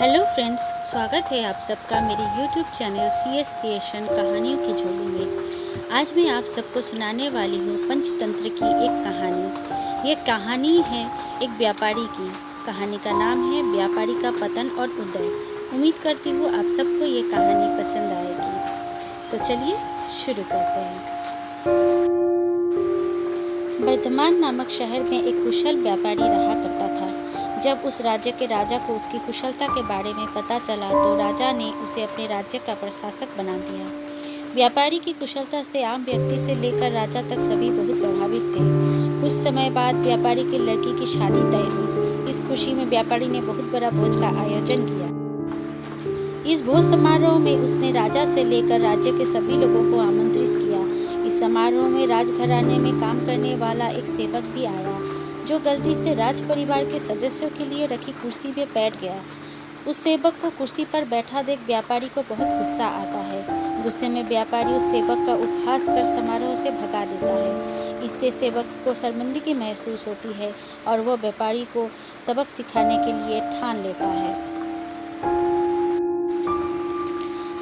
Hello friends, स्वागत है आप सबका मेरे यूट्यूब चैनल CS क्रिएशन कहानियों की झोली में। आज मैं आप सबको सुनाने वाली हूँ पंचतंत्र की एक कहानी। ये कहानी है एक व्यापारी की। कहानी का नाम है व्यापारी का पतन और उदय। उम्मीद करती हूँ आप सबको ये कहानी पसंद आएगी। तो चलिए शुरू करते हैं। वर्धमान नामक शहर में एक कुशल व्यापारी रहा करता था। जब उस राज्य के राजा को उसकी कुशलता के बारे में पता चला तो राजा ने उसे अपने राज्य का प्रशासक बना दिया। व्यापारी की कुशलता से आम व्यक्ति से लेकर राजा तक सभी बहुत प्रभावित थे। कुछ समय बाद व्यापारी की लड़की की शादी तय हुई। इस खुशी में व्यापारी ने बहुत बड़ा भोज का आयोजन किया। इस भोज समारोह में उसने राजा से लेकर राज्य के सभी लोगों को आमंत्रित किया। इस समारोह में राजघराने में काम करने वाला एक सेवक भी आया, जो गलती से राज परिवार के सदस्यों के लिए रखी कुर्सी में बैठ गया। उस सेवक को कुर्सी पर बैठा देख व्यापारी को बहुत गुस्सा आता है। गुस्से में व्यापारी उस सेवक का उपहास कर समारोह से भगा देता है। इससे सेवक को शर्मिंदगी महसूस होती है और वह व्यापारी को सबक सिखाने के लिए ठान लेता है।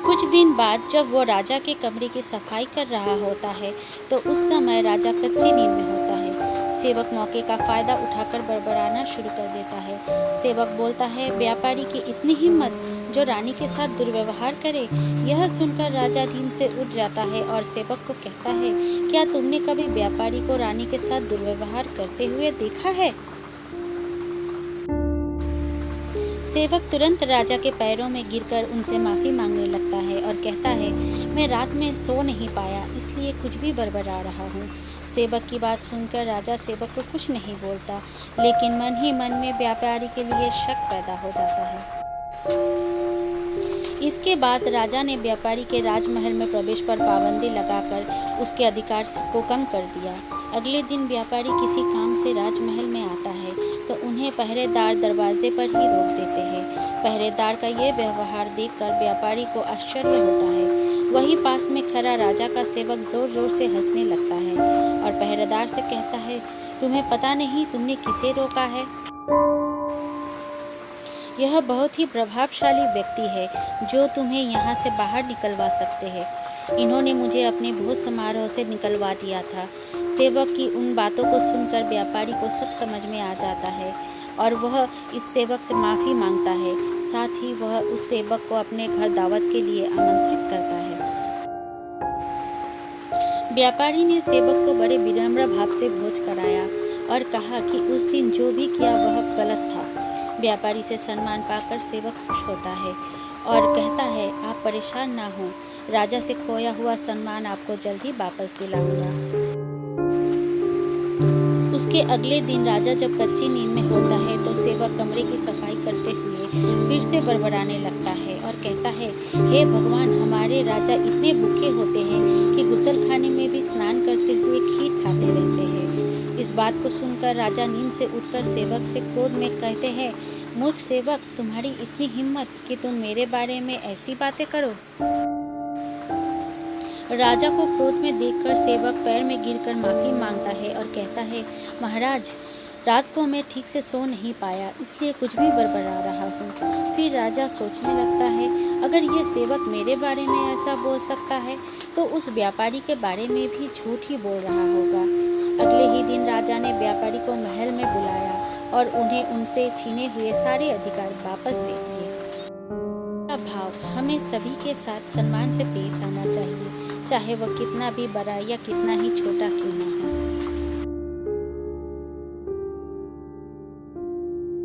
कुछ दिन बाद जब वो राजा के कमरे की सफाई कर रहा होता है तो उस समय राजा कच्ची नींद में होता है। सेवक मौके का फायदा उठाकर बड़बड़ाना शुरू कर देता है। सेवक बोलता है, व्यापारी की इतनी हिम्मत जो रानी के साथ दुर्व्यवहार करे। यह सुनकर राजा नींद से उठ जाता है और सेवक को कहता है, क्या तुमने कभी व्यापारी को रानी के साथ दुर्व्यवहार करते हुए देखा है? सेवक तुरंत राजा के पैरों में गिरकर उनसे माफ़ी मांगने लगता है और कहता है, मैं रात में सो नहीं पाया इसलिए कुछ भी बड़बड़ा रहा हूँ। सेवक की बात सुनकर राजा सेवक को कुछ नहीं बोलता, लेकिन मन ही मन में व्यापारी के लिए शक पैदा हो जाता है। इसके बाद राजा ने व्यापारी के राजमहल में प्रवेश पर पाबंदी लगाकर उसके अधिकार को कम कर दिया। अगले दिन व्यापारी किसी काम से राजमहल में आता है तो उन्हें पहरेदार दरवाजे पर ही रोक देते हैं। पहरेदार का ये व्यवहार देखकर व्यापारी को आश्चर्य होता है। वही पास में खड़ा राजा का सेवक जोर जोर से हंसने लगता है और पहरेदार से कहता है, तुम्हें पता नहीं तुमने किसे रोका है? यह बहुत ही प्रभावशाली व्यक्ति है जो तुम्हें यहाँ से बाहर निकलवा सकते हैं। इन्होंने मुझे अपने भोज समारोह से निकलवा दिया था। सेवक की उन बातों को सुनकर व्यापारी को सब समझ में आ जाता है और वह इस सेवक से माफ़ी मांगता है। साथ ही वह उस सेवक को अपने घर दावत के लिए आमंत्रित करता है। व्यापारी ने सेवक को बड़े विनम्र भाव से भोज कराया और कहा कि उस दिन जो भी किया वह गलत था। व्यापारी से सम्मान पाकर सेवक खुश होता है और कहता है, आप परेशान ना हो, राजा से खोया हुआ सम्मान आपको जल्द ही वापस दिलाऊंगा। उसके अगले दिन राजा जब कच्ची नींद में होता है तो सेवक कमरे की सफाई करते हुए फिर से बड़बड़ाने लगता है और कहता है, हे भगवान, हमारे राजा इतने भूखे होते हैं कि गुसलखाने में भी स्नान करते हुए खीर खाते रहते हैं। इस बात को सुनकर राजा नींद से उठकर सेवक से क्रोध में कहते हैं, मूर्ख सेवक, तुम्हारी इतनी हिम्मत कि तुम मेरे बारे में ऐसी बातें करो। राजा को क्रोध में देखकर सेवक पैर में गिरकर माफ़ी मांगता है और कहता है, महाराज, रात को मैं ठीक से सो नहीं पाया इसलिए कुछ भी बड़बड़ा रहा हूँ। फिर राजा सोचने लगता है, अगर ये सेवक मेरे बारे में ऐसा बोल सकता है तो उस व्यापारी के बारे में भी झूठ ही बोल रहा होगा। अगले ही दिन राजा ने व्यापारी को महल में बुलाया और उन्हें उनसे छीने हुए सारे अधिकार वापस दे दिए। भाव, हमें सभी के साथ सम्मान से पेश आना चाहिए, चाहे वह कितना भी बड़ा या कितना ही छोटा क्यों न हो।